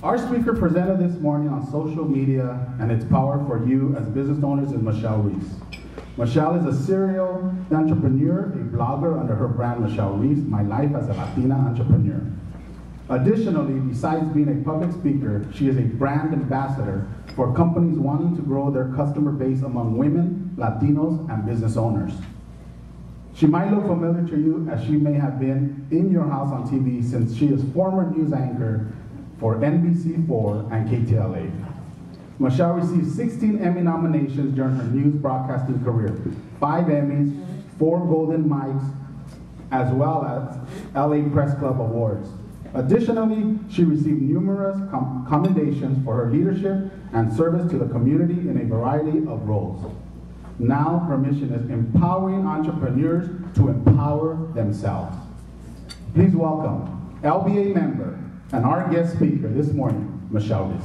Our speaker presented this morning on social media and its power for you as business owners is Michelle Reese. Michelle is a serial entrepreneur, a blogger under her brand Michelle Reese, My Life as a Latina Entrepreneur. Additionally, besides being a public speaker, she is a brand ambassador for companies wanting to grow their customer base among women, Latinos, and business owners. She might look familiar to you as she may have been in your house on TV since she is former news anchor for NBC4 and KTLA. Michelle received 16 Emmy nominations during her news broadcasting career, 5 Emmys, 4 Golden Mics, as well as LA Press Club Awards. Additionally, she received numerous commendations for her leadership and service to the community in a variety of roles. Now, her mission is empowering entrepreneurs to empower themselves. Please welcome LBA member and our guest speaker this morning, Michelle Reese.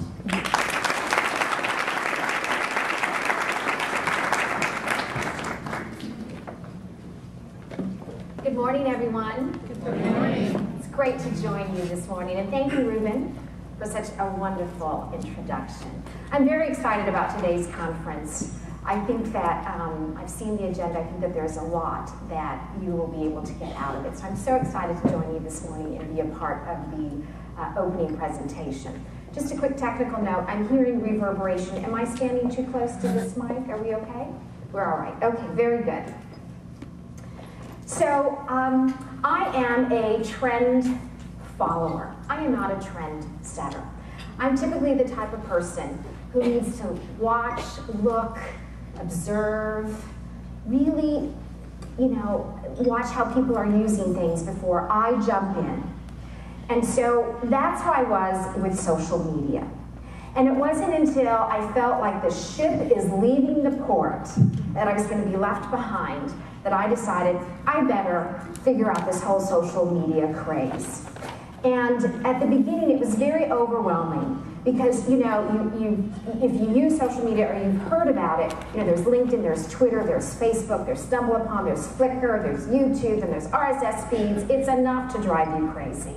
Good morning, everyone. Good morning. It's great to join you this morning, and thank you, Ruben, for such a wonderful introduction. I'm very excited about today's conference. I think that I've seen the agenda. I think that there's a lot that you will be able to get out of it. So I'm so excited to join you this morning and be a part of the opening presentation. Just a quick technical note, I'm hearing reverberation. Am I standing too close to this mic? Are we okay? We're all right. Okay, very good. So I am a trend follower. I am not a trend setter. I'm typically the type of person who needs to watch, look, observe, really, watch how people are using things before I jump in. And so that's how I was with social media. And it wasn't until I felt like the ship is leaving the port that I was going to be left behind that I decided I better figure out this whole social media craze. And at the beginning, it was very overwhelming because, if you use social media or you've heard about it, there's LinkedIn, there's Twitter, there's Facebook, there's StumbleUpon, there's Flickr, there's YouTube, and there's RSS feeds. It's enough to drive you crazy.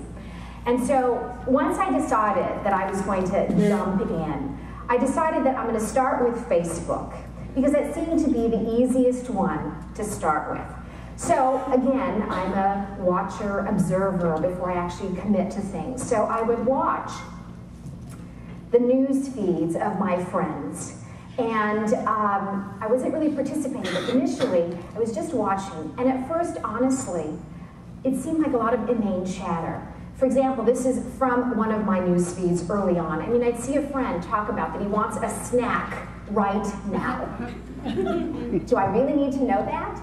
And so once I decided that I was going to jump in, I decided that I'm going to start with Facebook because it seemed to be the easiest one to start with. So again, I'm a watcher, observer before I actually commit to things. So I would watch the news feeds of my friends. And I wasn't really participating, but initially I was just watching. And at first, honestly, it seemed like a lot of inane chatter. For example, this is from one of my news feeds early on. I mean, I'd see a friend talk about that he wants a snack right now. Do I really need to know that?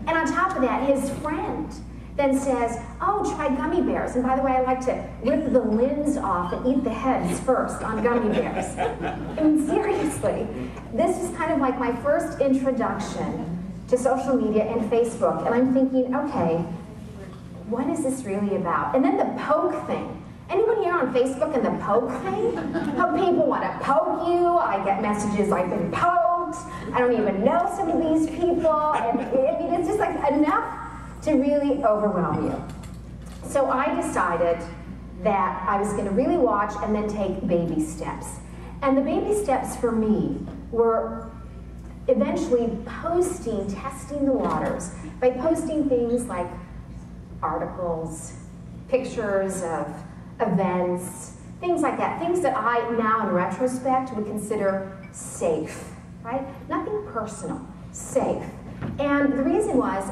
And on top of that, his friend then says, oh, try gummy bears. And by the way, I like to rip the limbs off and eat the heads first on gummy bears. I mean, seriously, this is kind of like my first introduction to social media and Facebook. And I'm thinking, okay, what is this really about? And then the poke thing. Anyone here on Facebook and the poke thing? How people want to poke you. I get messages, I've been poked. I don't even know some of these people. And I mean, it's just like enough to really overwhelm you. So I decided that I was going to really watch and then take baby steps. And the baby steps for me were eventually testing the waters by posting things like articles, pictures of events, things like that, things that I now in retrospect would consider safe, right? Nothing personal, safe. And the reason was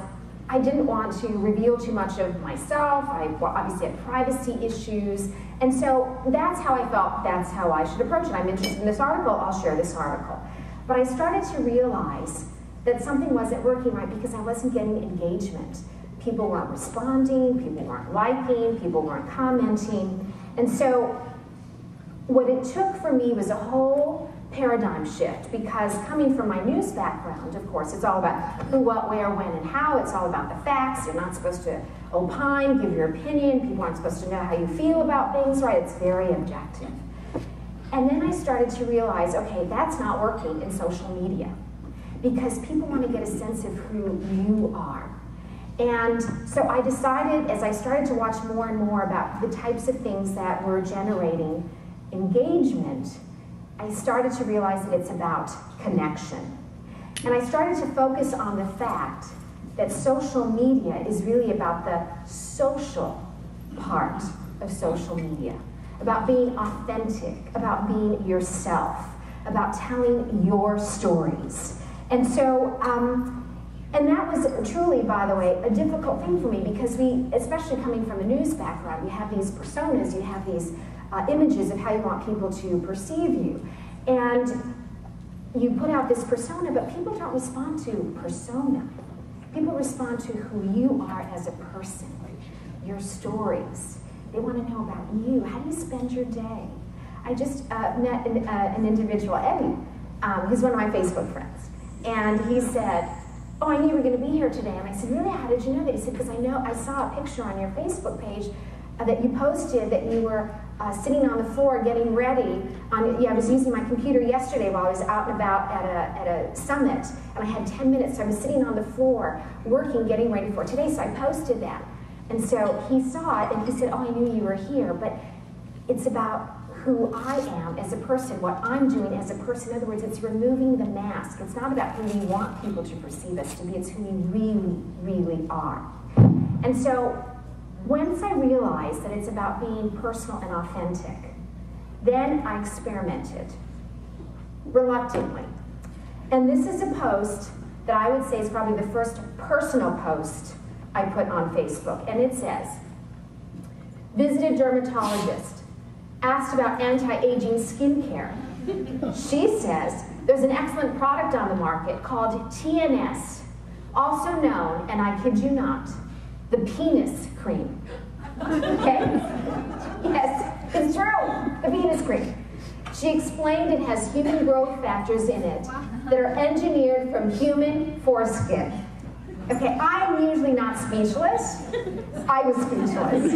I didn't want to reveal too much of myself. I obviously had privacy issues. And so that's how I felt, that's how I should approach it. I'm interested in this article, I'll share this article. But I started to realize that something wasn't working right because I wasn't getting engagement. People weren't responding, people weren't liking, people weren't commenting. And so what it took for me was a whole paradigm shift because coming from my news background, of course, it's all about who, what, where, when, and how. It's all about the facts. You're not supposed to opine, give your opinion. People aren't supposed to know how you feel about things, right? It's very objective. And then I started to realize, okay, that's not working in social media because people want to get a sense of who you are. And so I decided, as I started to watch more and more about the types of things that were generating engagement, I started to realize that it's about connection. And I started to focus on the fact that social media is really about the social part of social media, about being authentic, about being yourself, about telling your stories. And so, and that was truly, by the way, a difficult thing for me because we, especially coming from a news background, you have these personas, you have these images of how you want people to perceive you. And you put out this persona, but people don't respond to persona. People respond to who you are as a person, your stories. They want to know about you. How do you spend your day? I just met an individual, Eddie, who's one of my Facebook friends. And he said, oh, I knew you were going to be here today. And I said, really, how did you know that? He said, because I saw a picture on your Facebook page that you posted that you were sitting on the floor getting ready. I was using my computer yesterday while I was out and about at a summit, and I had 10 minutes, so I was sitting on the floor working, getting ready for today, so I posted that. And so he saw it, and he said, oh, I knew you were here, but it's about who I am as a person, what I'm doing as a person. In other words, it's removing the mask. It's not about who we want people to perceive us to be, it's who we really, really are. And so, once I realized that it's about being personal and authentic, then I experimented, reluctantly. And this is a post that I would say is probably the first personal post I put on Facebook. And it says, visited dermatologist, asked about anti-aging skincare. She says, there's an excellent product on the market called TNS, also known, and I kid you not, the penis cream. Okay? Yes, it's true, the penis cream. She explained it has human growth factors in it that are engineered from human foreskin. Okay, I'm usually not speechless. I was speechless.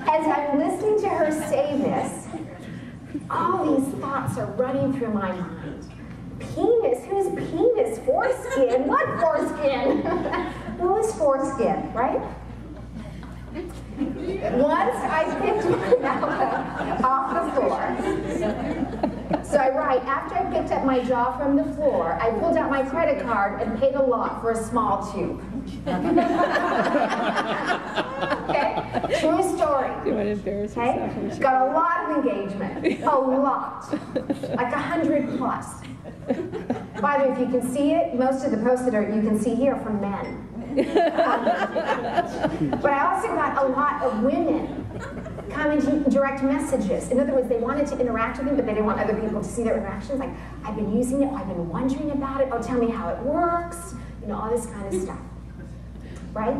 As I'm listening to her say this, all these thoughts are running through my mind. Penis? Whose penis? Foreskin? What foreskin? Whose foreskin, right? Once I picked my mallet off the floor. So I write, after I picked up my jaw from the floor, I pulled out my credit card and paid a lot for a small tube. Okay? True story. Okay? Got a lot of engagement. A lot. Like 100 plus. By the way, if you can see it, most of the posts that you can see here are from men. But I also got a lot of women commenting direct messages. In other words, they wanted to interact with me, but they didn't want other people to see their interactions. Like, I've been using it, I've been wondering about it, oh, tell me how it works, you know, all this kind of stuff. Right?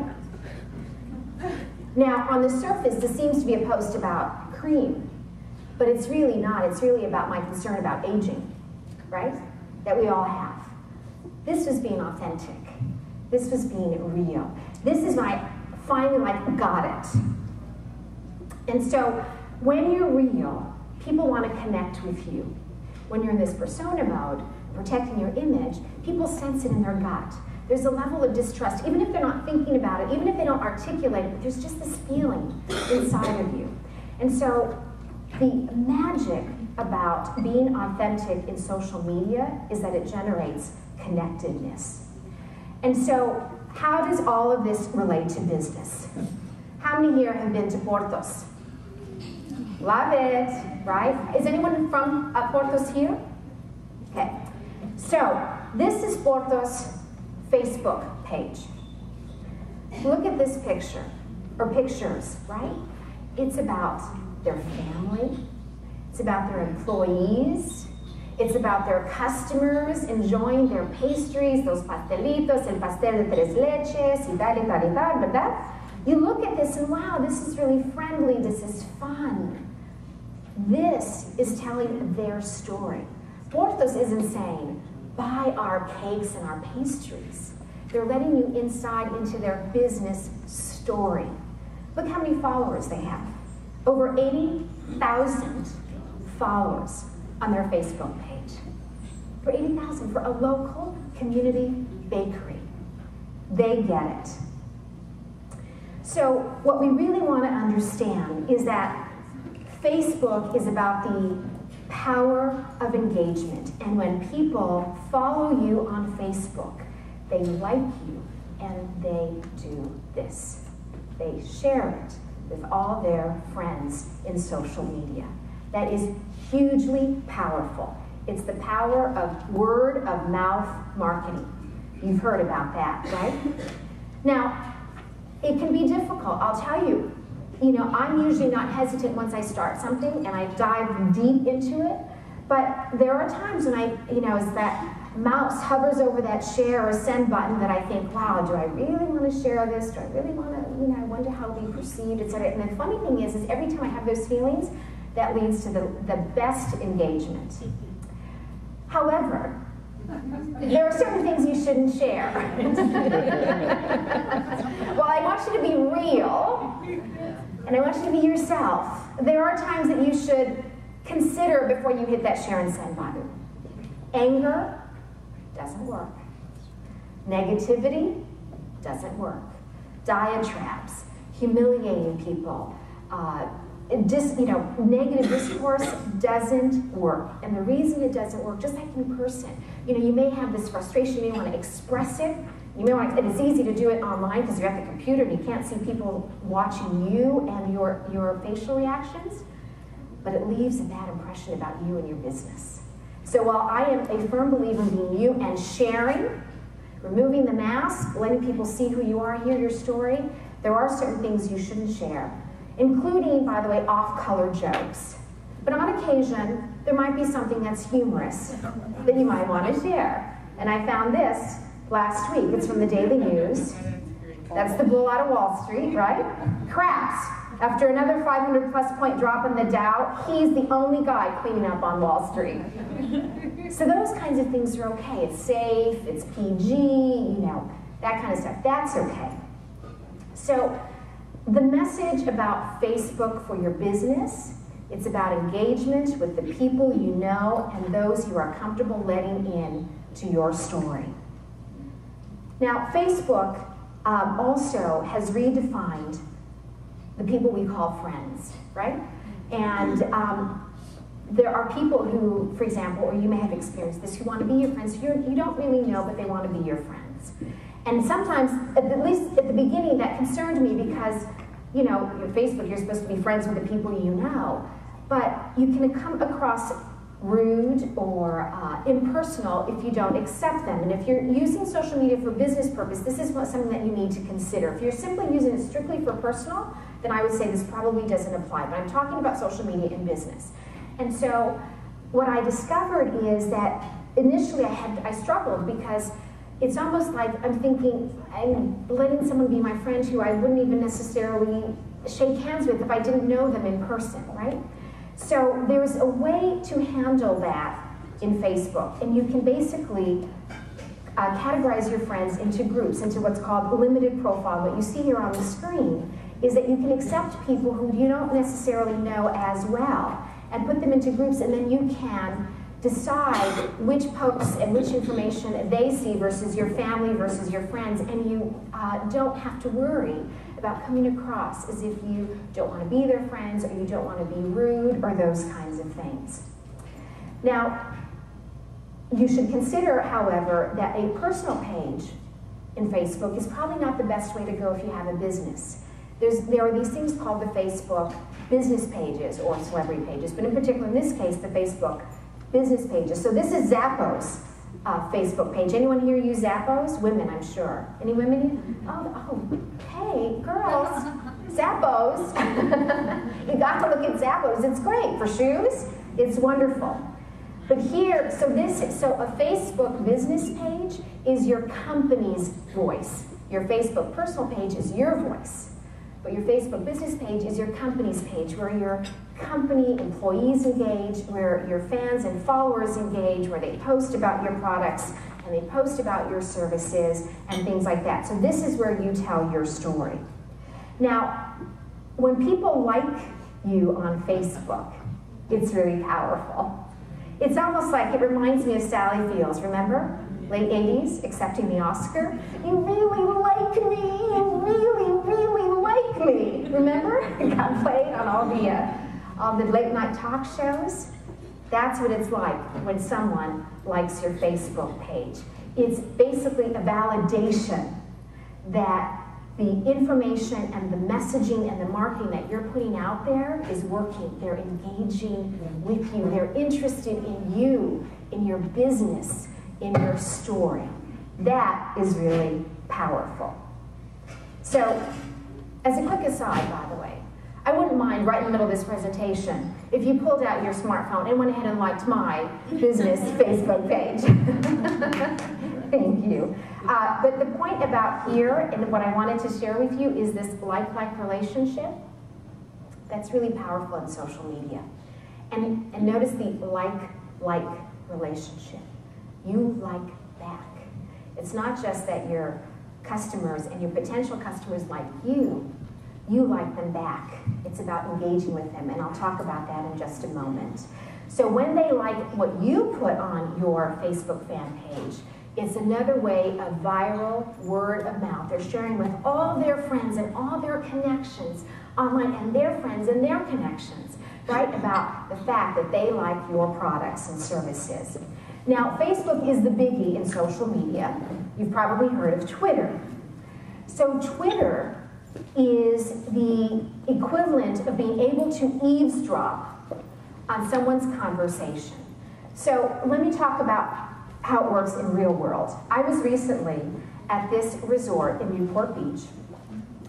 Now, on the surface, this seems to be a post about cream, but it's really not. It's really about my concern about aging, right? That we all have. This was being authentic. This was being real. This is when I finally got it. And so when you're real, people want to connect with you. When you're in this persona mode, protecting your image, people sense it in their gut. There's a level of distrust, even if they're not thinking about it, even if they don't articulate it, but there's just this feeling inside of you. And so the magic about being authentic in social media is that it generates connectedness. And so, how does all of this relate to business? How many here have been to Portos? Love it, right? Is anyone from Portos here? Okay. So, this is Portos' Facebook page. Look at this picture, or pictures, right? It's about their family. It's about their employees. It's about their customers enjoying their pastries, those pastelitos, el pastel de tres leches, y tal, ¿verdad? You look at this and wow, this is really friendly, this is fun. This is telling their story. Portos isn't saying, buy our cakes and our pastries. They're letting you inside into their business story. Look how many followers they have. Over 80,000 followers on their Facebook page. For 80,000 for a local community bakery. They get it. So what we really want to understand is that Facebook is about the power of engagement. And when people follow you on Facebook, they like you and they do this. They share it with all their friends in social media. That is hugely powerful. It's the power of word of mouth marketing. You've heard about that, right? Now, it can be difficult, I'll tell you. I'm usually not hesitant once I start something and I dive deep into it, but there are times when as that mouse hovers over that share or send button that I think, wow, do I really want to share this? Do I really want to, I wonder how it'll be perceived, etc. And the funny thing is every time I have those feelings, that leads to the best engagement. However, there are certain things you shouldn't share. Well, I want you to be real, and I want you to be yourself. There are times that you should consider before you hit that share and send button. Anger doesn't work. Negativity doesn't work. Diatribes, humiliating people, negative discourse doesn't work. And the reason it doesn't work, just like in person, you may have this frustration, you may want to express it. You may want to, and it's easy to do it online because you're at the computer and you can't see people watching you and your facial reactions, but it leaves a bad impression about you and your business. So while I am a firm believer in being you and sharing, removing the mask, letting people see who you are, hear your story, there are certain things you shouldn't share, including, by the way, off-color jokes. But on occasion, there might be something that's humorous that you might want to share. And I found this last week. It's from the Daily News. That's the bull out of Wall Street, right? Craps. After another 500+ point drop in the Dow, he's the only guy cleaning up on Wall Street. So those kinds of things are okay. It's safe, it's PG, that kind of stuff. That's okay. So the message about Facebook for your business, it's about engagement with the people you know and those you are comfortable letting in to your story. Now, Facebook also has redefined the people we call friends, right? And there are people who, for example, or you may have experienced this, who want to be your friends, you don't really know, but they want to be your friends. And sometimes, at least at the beginning, that concerned me because, your Facebook, you're supposed to be friends with the people you know, but you can come across rude or impersonal if you don't accept them. And if you're using social media for business purpose, this is something that you need to consider. If you're simply using it strictly for personal, then I would say this probably doesn't apply. But I'm talking about social media in business. And so what I discovered is that initially I struggled because it's almost like I'm thinking, I'm letting someone be my friend who I wouldn't even necessarily shake hands with if I didn't know them in person, right? So there's a way to handle that in Facebook, and you can basically categorize your friends into groups, into what's called limited profile. What you see here on the screen is that you can accept people who you don't necessarily know as well and put them into groups, and then you can decide which posts and which information they see versus your family versus your friends, and you don't have to worry about coming across as if you don't want to be their friends or you don't want to be rude or those kinds of things. Now, you should consider, however, that a personal page in Facebook is probably not the best way to go if you have a business. There are these things called the Facebook business pages or celebrity pages, but in particular in this case, the Facebook business pages. So this is Zappos Facebook page. Anyone here use Zappos? Women, I'm sure. Any women? Oh, hey, girls, Zappos. You got to look at Zappos. It's great for shoes. It's wonderful. But here, so a Facebook business page is your company's voice. Your Facebook personal page is your voice. But your Facebook business page is your company's page, where your company employees engage, where your fans and followers engage, where they post about your products and they post about your services and things like that. So this is where you tell your story. Now, when people like you on Facebook, it's really powerful. It's almost like, it reminds me of Sally Fields, remember? Late 80s, accepting the Oscar. You really like me, you really, really like me. Remember? It got played on all the All the late night talk shows, that's what it's like when someone likes your Facebook page. It's basically a validation that the information and the messaging and the marketing that you're putting out there is working. They're engaging with you. They're interested in you, in your business, in your story. That is really powerful. So, as a quick aside, by the way, I wouldn't mind right in the middle of this presentation if you pulled out your smartphone and went ahead and liked my business Facebook page. Thank you. But the point about here, and what I wanted to share with you, is this like-like relationship. That's really powerful in social media. And notice the like-like relationship. You like back. It's not just that your customers and your potential customers like you like them back. It's about engaging with them, and I'll talk about that in just a moment. So when they like what you put on your Facebook fan page, it's another way of viral word of mouth. They're sharing with all their friends and all their connections online, and their friends and their connections, right, about the fact that they like your products and services. Now, Facebook is the biggie in social media. You've probably heard of Twitter. So Twitter is the equivalent of being able to eavesdrop on someone's conversation. So let me talk about how it works in real world. I was recently at this resort in Newport Beach,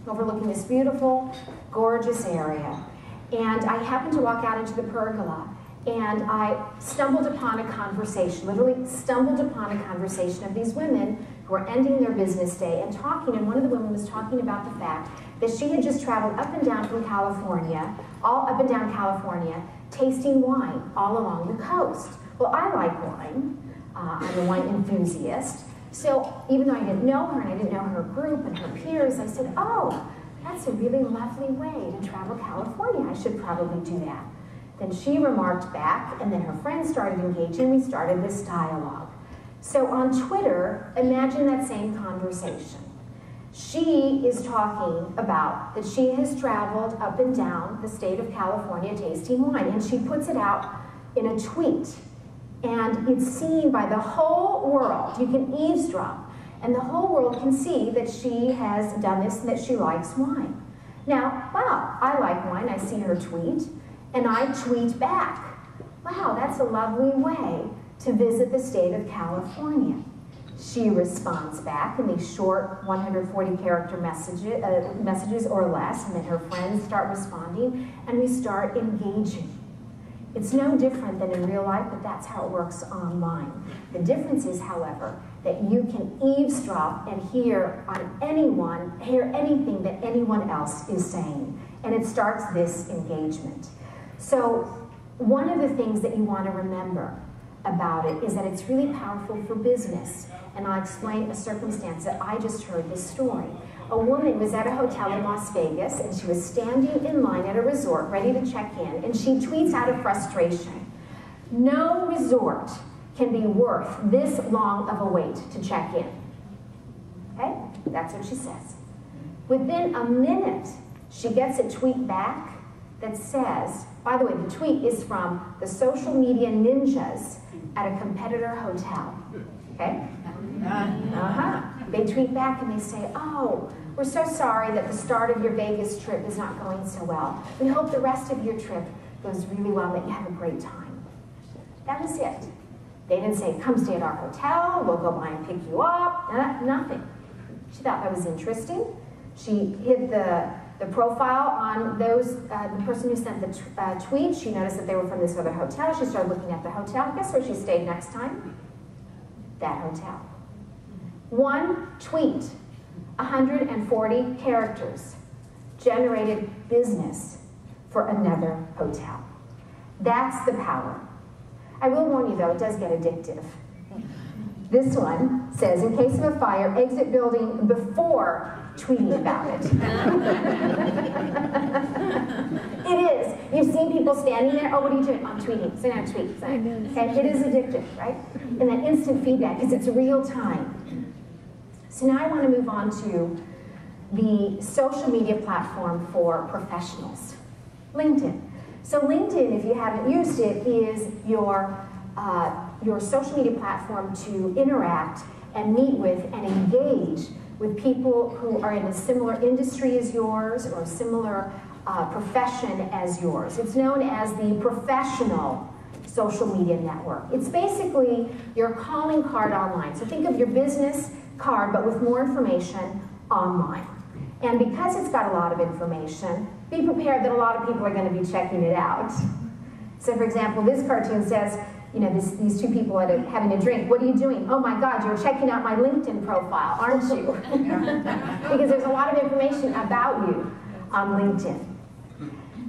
overlooking this beautiful, gorgeous area. And I happened to walk out into the pergola, and I stumbled upon a conversation, literally stumbled upon a conversation of these women who were ending their business day and talking, and one of the women was talking about the fact that she had just traveled up and down from California, all up and down California, tasting wine all along the coast. Well, I like wine. I'm a wine enthusiast. So even though I didn't know her and I didn't know her group and her peers, I said, oh, that's a really lovely way to travel California. I should probably do that. Then she remarked back, and then her friends started engaging. We started this dialogue. So on Twitter, imagine that same conversation. She is talking about that she has traveled up and down the state of California tasting wine, and she puts it out in a tweet. And it's seen by the whole world. You can eavesdrop, and the whole world can see that she has done this and that she likes wine. Now, wow, I like wine. I see her tweet, and I tweet back. Wow, that's a lovely way to visit the state of California. She responds back in these short 140-character messages or less, and then her friends start responding, and we start engaging. It's no different than in real life, but that's how it works online. The difference is, however, that you can eavesdrop and hear anything that anyone else is saying, and it starts this engagement. So one of the things that you want to remember about it is that it's really powerful for business, and I'll explain a circumstance that I just heard this story. A woman was at a hotel in Las Vegas, and she was standing in line at a resort ready to check in, and she tweets out of frustration, "No resort can be worth this long of a wait to check in." Okay? That's what she says. Within a minute, she gets a tweet back that says, by the way, the tweet is from the social media ninjas at a competitor hotel. Okay? They tweet back and they say, "Oh, we're so sorry that the start of your Vegas trip is not going so well. We hope the rest of your trip goes really well and that you have a great time." That was it. They didn't say, "Come stay at our hotel, we'll go by and pick you up." Nothing. She thought that was interesting. She hit the profile on those, the person who sent the tweet. She noticed that they were from this other hotel. She started looking at the hotel. Guess where she stayed next time? That hotel. One tweet, 140 characters, generated business for another hotel. That's the power. I will warn you though, it does get addictive. This one says, "In case of a fire, exit building before tweeting about it." It is. You've seen people standing there, "Oh, what are you doing?" "I'm tweeting." "Send out a tweet." Okay, it is addictive, right? And that instant feedback, because it's real time. So now I want to move on to the social media platform for professionals, LinkedIn. So LinkedIn, if you haven't used it, is your social media platform to interact and meet with and engage with people who are in a similar industry as yours or a similar profession as yours. It's known as the professional social media network. It's basically your calling card online. So think of your business card, but with more information online. And because it's got a lot of information, be prepared that a lot of people are going to be checking it out. So for example, this cartoon says, you know, these two people are having a drink. What are you doing? Oh my God, you're checking out my LinkedIn profile, aren't you? Because there's a lot of information about you on LinkedIn.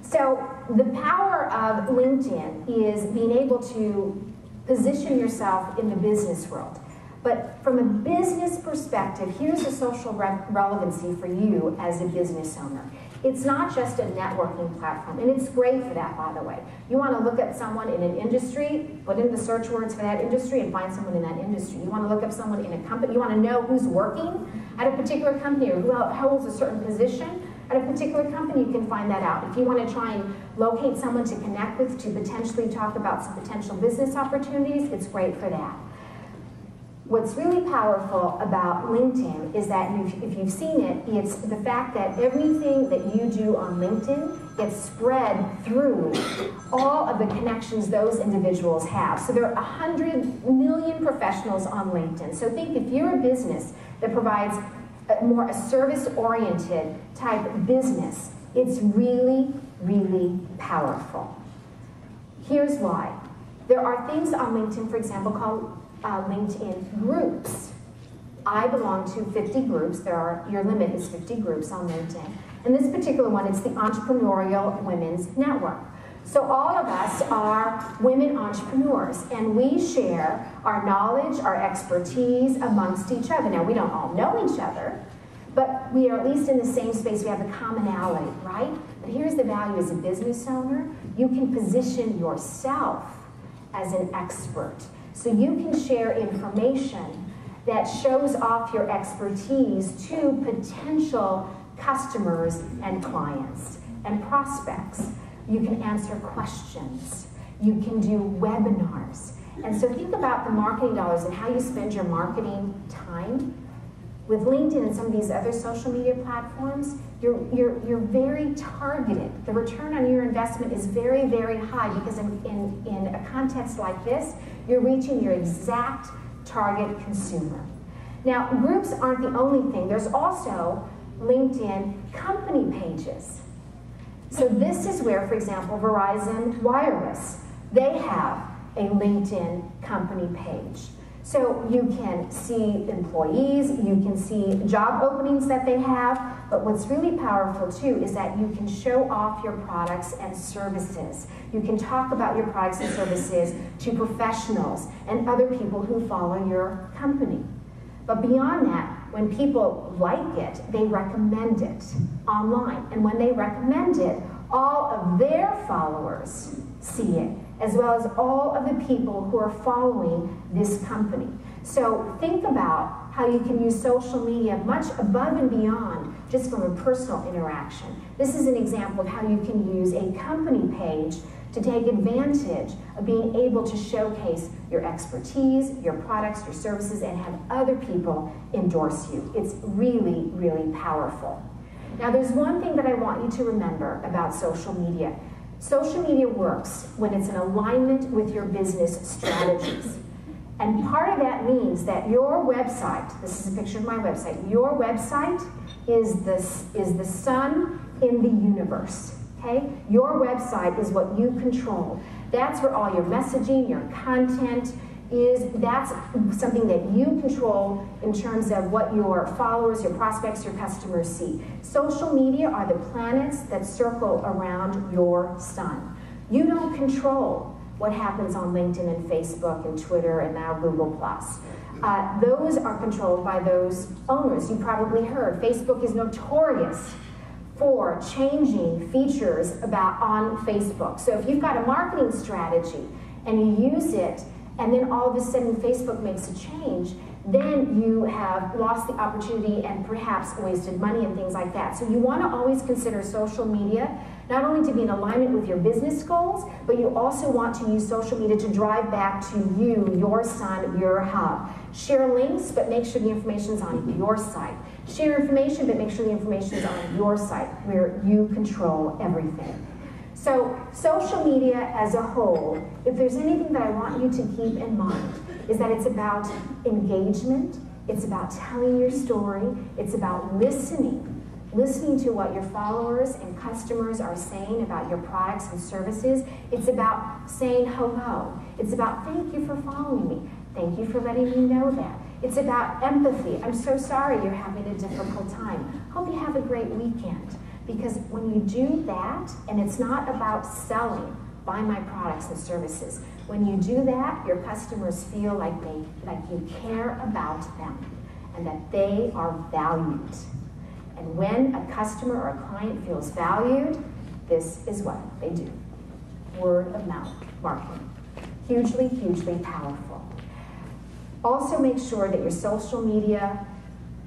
So the power of LinkedIn is being able to position yourself in the business world. But from a business perspective, here's a social relevancy for you as a business owner. It's not just a networking platform, and it's great for that, by the way. You want to look at someone in an industry, put in the search words for that industry, and find someone in that industry. You want to look up someone in a company, you want to know who's working at a particular company or who holds a certain position at a particular company, you can find that out. If you want to try and locate someone to connect with to potentially talk about some potential business opportunities, it's great for that. What's really powerful about LinkedIn is that if you've seen it, it's the fact that everything that you do on LinkedIn gets spread through all of the connections those individuals have. So there are 100 million professionals on LinkedIn. So think if you're a business that provides a service-oriented type business, it's really, really powerful. Here's why. There are things on LinkedIn, for example, called LinkedIn groups. I belong to 50 groups. Your limit is 50 groups on LinkedIn. And this particular one, it's the Entrepreneurial Women's Network. So all of us are women entrepreneurs, and we share our knowledge, our expertise amongst each other. Now, we don't all know each other, but we are at least in the same space. We have a commonality, right? But here's the value as a business owner. You can position yourself as an expert. So you can share information that shows off your expertise to potential customers and clients and prospects. You can answer questions. You can do webinars. And so think about the marketing dollars and how you spend your marketing time. With LinkedIn and some of these other social media platforms, you're very targeted. The return on your investment is very, very high because in a context like this, you're reaching your exact target consumer. Now, groups aren't the only thing. There's also LinkedIn company pages. So this is where, for example, Verizon Wireless, they have a LinkedIn company page. So you can see employees, you can see job openings that they have, but what's really powerful too is that you can show off your products and services. You can talk about your products and services to professionals and other people who follow your company. But beyond that, when people like it, they recommend it online. And when they recommend it, all of their followers see it, as well as all of the people who are following this company. So think about how you can use social media much above and beyond just from a personal interaction. This is an example of how you can use a company page to take advantage of being able to showcase your expertise, your products, your services, and have other people endorse you. It's really, really powerful. Now, there's one thing that I want you to remember about social media. Social media works when it's in alignment with your business strategies. And part of that means that your website, this is a picture of my website, your website is the sun in the universe, okay? Your website is what you control. That's where all your messaging, your content is. That's something that you control in terms of what your followers, your prospects, your customers see. Social media are the planets that circle around your sun. You don't control what happens on LinkedIn and Facebook and Twitter and now Google+. Those are controlled by those owners. You probably heard Facebook is notorious for changing features on Facebook. So if you've got a marketing strategy and you use it, and then all of a sudden Facebook makes a change, then you have lost the opportunity and perhaps wasted money and things like that. So you want to always consider social media not only to be in alignment with your business goals, but you also want to use social media to drive back to you, your son, your hub. Share links, but make sure the information is on your site. Share information, but make sure the information is on your site, where you control everything. So social media as a whole, if there's anything that I want you to keep in mind, is that it's about engagement, it's about telling your story, it's about listening to what your followers and customers are saying about your products and services. It's about saying hello. It's about thank you for following me. Thank you for letting me know that. It's about empathy. I'm so sorry you're having a difficult time. Hope you have a great weekend. Because when you do that, and it's not about selling, buy my products and services. When you do that, your customers feel like you care about them and that they are valued. And when a customer or a client feels valued, this is what they do. Word of mouth marketing. Hugely, hugely powerful. Also make sure that your social media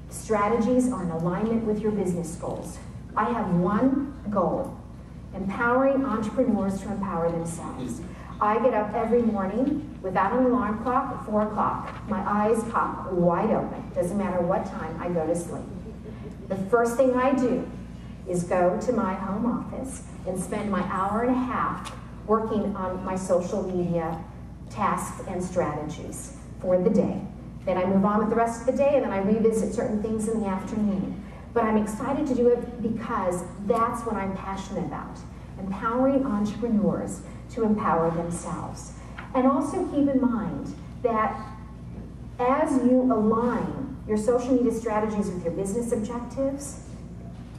strategies are in alignment with your business goals. I have one goal: empowering entrepreneurs to empower themselves. I get up every morning without an alarm clock at 4 o'clock. My eyes pop wide open. Doesn't matter what time I go to sleep. The first thing I do is go to my home office and spend my hour and a half working on my social media tasks and strategies for the day. Then I move on with the rest of the day, and then I revisit certain things in the afternoon. But I'm excited to do it because that's what I'm passionate about. Empowering entrepreneurs to empower themselves. And also keep in mind that as you align your social media strategies with your business objectives,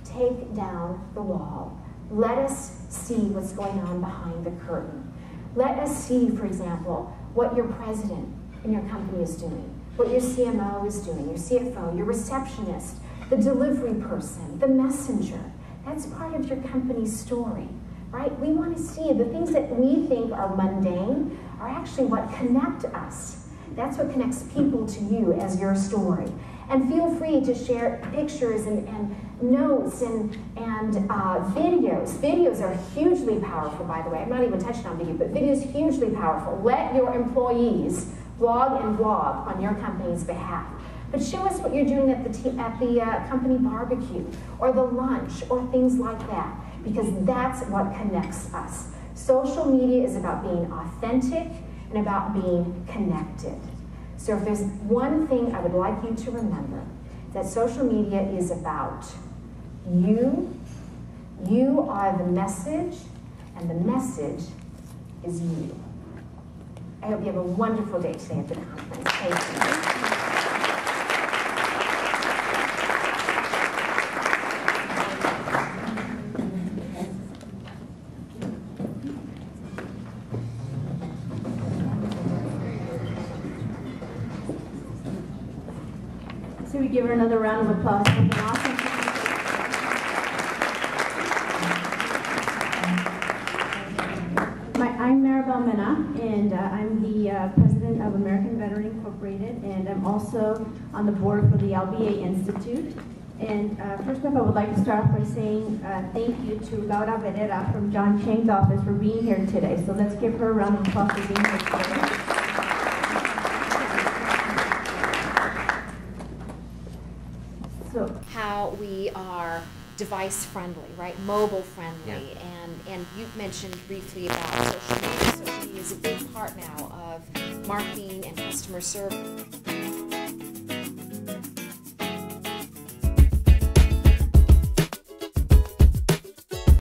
take down the wall. Let us see what's going on behind the curtain. Let us see, for example, what your president in your company is doing, what your CMO is doing, your CFO, your receptionist, the delivery person, the messenger. That's part of your company's story, right? We want to see the things that we think are mundane are actually what connect us. That's what connects people to you as your story. And feel free to share pictures and notes and videos. Videos are hugely powerful, by the way. I'm not even touching on video, but video is hugely powerful. Let your employees blog and vlog on your company's behalf. But show us what you're doing at the company barbecue, or the lunch, or things like that, because that's what connects us. Social media is about being authentic and about being connected. So if there's one thing I would like you to remember, that social media is about you. You are the message, and the message is you. I hope you have a wonderful day today at the conference. Thank you. So we give her another round of applause. Awesome. I'm Maribel Mena, and I'm the president of American Veteran Incorporated, and I'm also on the board for the LBA Institute. And first off, I would like to start off by saying thank you to Laura Verera from John Chang's office for being here today. So let's give her a round of applause for being here today. How we are device friendly, right? Mobile friendly, Yeah. and you mentioned briefly about social media. Social media is a big part now of marketing and customer service.